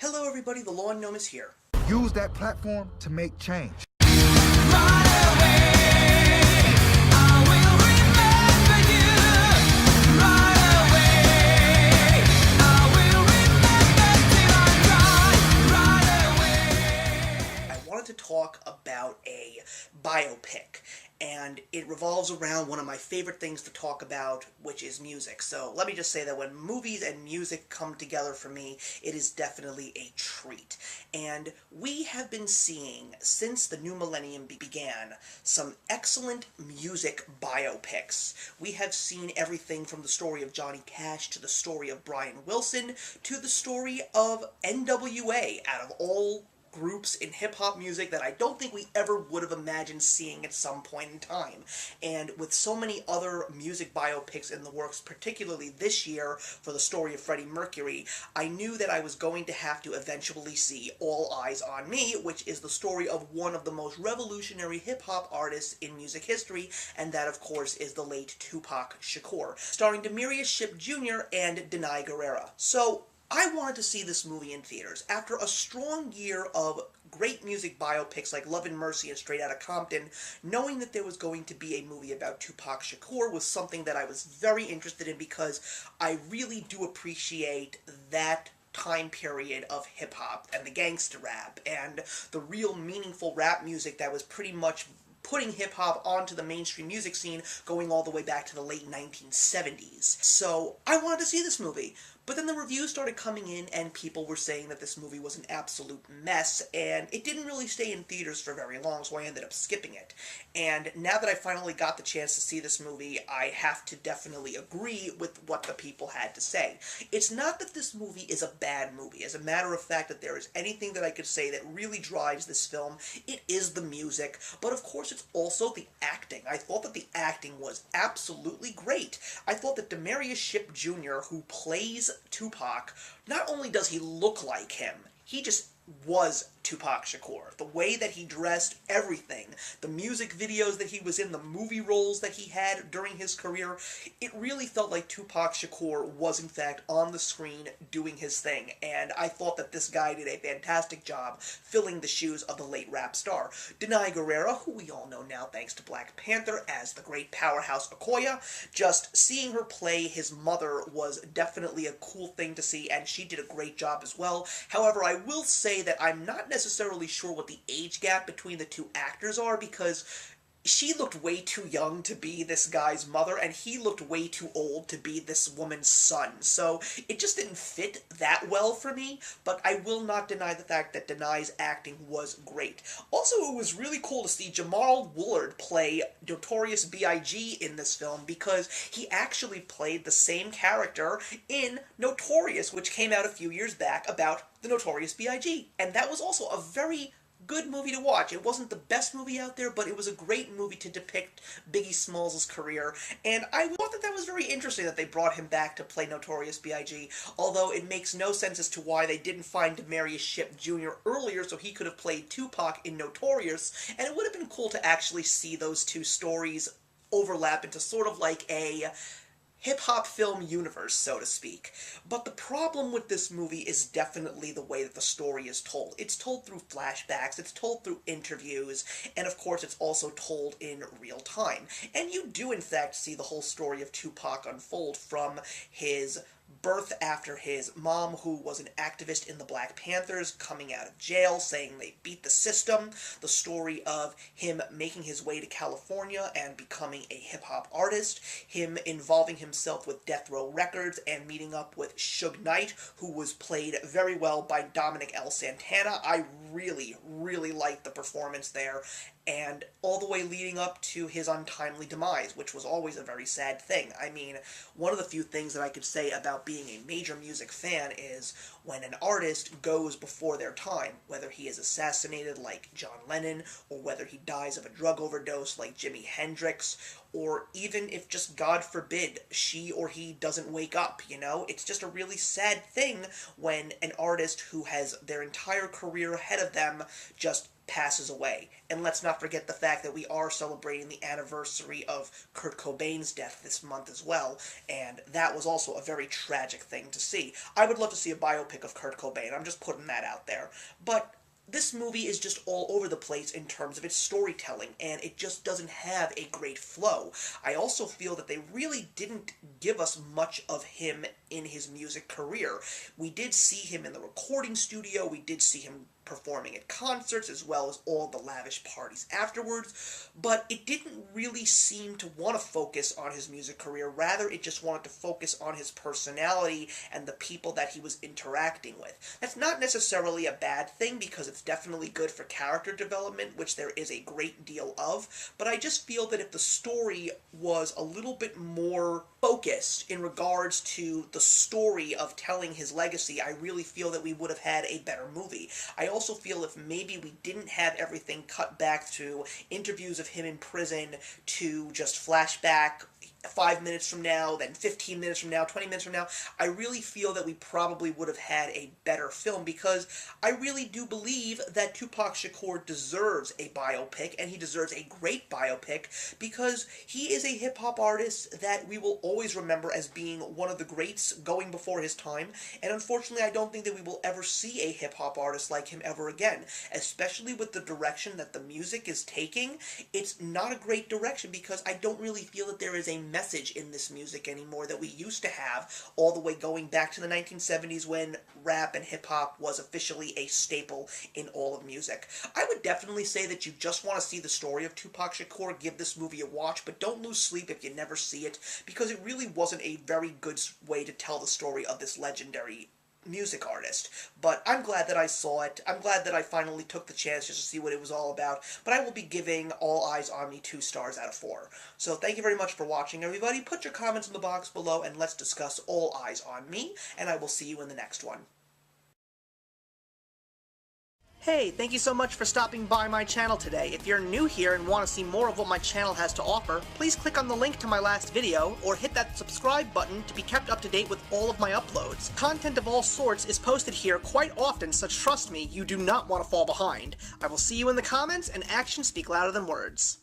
Hello everybody, the Lawn Gnome is here. Use that platform to make change. I wanted to talk about a biopic, and it revolves around one of my favorite things to talk about, which is music. So let me just say that when movies and music come together for me, it is definitely a treat. And we have been seeing, since the new millennium began, some excellent music biopics. We have seen everything from the story of Johnny Cash to the story of Brian Wilson to the story of NWA, out of all groups in hip-hop music that I don't think we ever would have imagined seeing at some point in time. And with so many other music biopics in the works, particularly this year for the story of Freddie Mercury, I knew that I was going to have to eventually see All Eyez On Me, which is the story of one of the most revolutionary hip-hop artists in music history, and that of course is the late Tupac Shakur, starring Demarius Shipp Jr. and Denai Guerrera. So I wanted to see this movie in theaters. After a strong year of great music biopics like Love and Mercy and Straight Outta Compton, knowing that there was going to be a movie about Tupac Shakur was something that I was very interested in because I really do appreciate that time period of hip-hop and the gangster rap and the real meaningful rap music that was pretty much putting hip-hop onto the mainstream music scene going all the way back to the late 1970s. So I wanted to see this movie. But then the reviews started coming in and people were saying that this movie was an absolute mess, and it didn't really stay in theaters for very long, so I ended up skipping it. And now that I finally got the chance to see this movie, I have to definitely agree with what the people had to say. It's not that this movie is a bad movie. As a matter of fact, that there is anything that I could say that really drives this film, it is the music, but of course it's also the acting. I thought that the acting was absolutely great. I thought that Demarius Shipp Jr., who plays Tupac, not only does he look like him, he just was Tupac Shakur. The way that he dressed, everything, the music videos that he was in, the movie roles that he had during his career, it really felt like Tupac Shakur was in fact on the screen doing his thing, and I thought that this guy did a fantastic job filling the shoes of the late rap star. Denai Guerrera, who we all know now thanks to Black Panther as the great powerhouse Okoye, just seeing her play his mother was definitely a cool thing to see, and she did a great job as well. However, I will say that I'm not necessarily sure what the age gap between the two actors are, because she looked way too young to be this guy's mother, and he looked way too old to be this woman's son. So it just didn't fit that well for me, but I will not deny the fact that Denai's acting was great. Also, it was really cool to see Jamal Woolard play Notorious B.I.G. in this film, because he actually played the same character in Notorious, which came out a few years back about the Notorious B.I.G. And that was also a very good movie to watch. It wasn't the best movie out there, but it was a great movie to depict Biggie Smalls' career, and I thought that that was very interesting that they brought him back to play Notorious B.I.G., although it makes no sense as to why they didn't find Demarius Shipp Jr. earlier so he could have played Tupac in Notorious, and it would have been cool to actually see those two stories overlap into sort of like a hip-hop film universe, so to speak. But the problem with this movie is definitely the way that the story is told. It's told through flashbacks, it's told through interviews, and of course it's also told in real time. And you do in fact see the whole story of Tupac unfold from his birth after his mom, who was an activist in the Black Panthers, coming out of jail, saying they beat the system, the story of him making his way to California and becoming a hip-hop artist, him involving himself with Death Row Records and meeting up with Suge Knight, who was played very well by Dominic L. Santana. I really, really liked the performance there, and all the way leading up to his untimely demise, which was always a very sad thing. I mean, one of the few things that I could say about being a major music fan is when an artist goes before their time, whether he is assassinated like John Lennon, or whether he dies of a drug overdose like Jimi Hendrix, or even if just, God forbid, she or he doesn't wake up, it's just a really sad thing when an artist who has their entire career ahead ahead of them just passes away. And let's not forget the fact that we are celebrating the anniversary of Kurt Cobain's death this month as well, and that was also a very tragic thing to see. I would love to see a biopic of Kurt Cobain, I'm just putting that out there. But this movie is just all over the place in terms of its storytelling, and it just doesn't have a great flow. I also feel that they really didn't give us much of him in his music career. We did see him in the recording studio, we did see him performing at concerts, as well as all the lavish parties afterwards, but it didn't really seem to want to focus on his music career. Rather, it just wanted to focus on his personality and the people that he was interacting with. That's not necessarily a bad thing, because it's definitely good for character development, which there is a great deal of, but I just feel that if the story was a little bit more focused in regards to the story of telling his legacy, I really feel that we would have had a better movie. I also feel if maybe we didn't have everything cut back to interviews of him in prison to just flashback 5 minutes from now, then 15 minutes from now, 20 minutes from now, I really feel that we probably would have had a better film, because I really do believe that Tupac Shakur deserves a biopic, and he deserves a great biopic, because he is a hip-hop artist that we will always remember as being one of the greats going before his time, and unfortunately I don't think that we will ever see a hip-hop artist like him ever again, especially with the direction that the music is taking. It's not a great direction, because I don't really feel that there is a message in this music anymore that we used to have, all the way going back to the 1970s when rap and hip-hop was officially a staple in all of music. I would definitely say that you just want to see the story of Tupac Shakur, give this movie a watch, but don't lose sleep if you never see it, because it really wasn't a very good way to tell the story of this legendary music artist. But I'm glad that I saw it. I'm glad that I finally took the chance just to see what it was all about. But I will be giving All Eyez On Me 2 stars out of 4. So thank you very much for watching, everybody. Put your comments in the box below and let's discuss All Eyez On Me, and I will see you in the next one. Hey, thank you so much for stopping by my channel today. If you're new here and want to see more of what my channel has to offer, please click on the link to my last video, or hit that subscribe button to be kept up to date with all of my uploads. Content of all sorts is posted here quite often, so trust me, you do not want to fall behind. I will see you in the comments, and actions speak louder than words.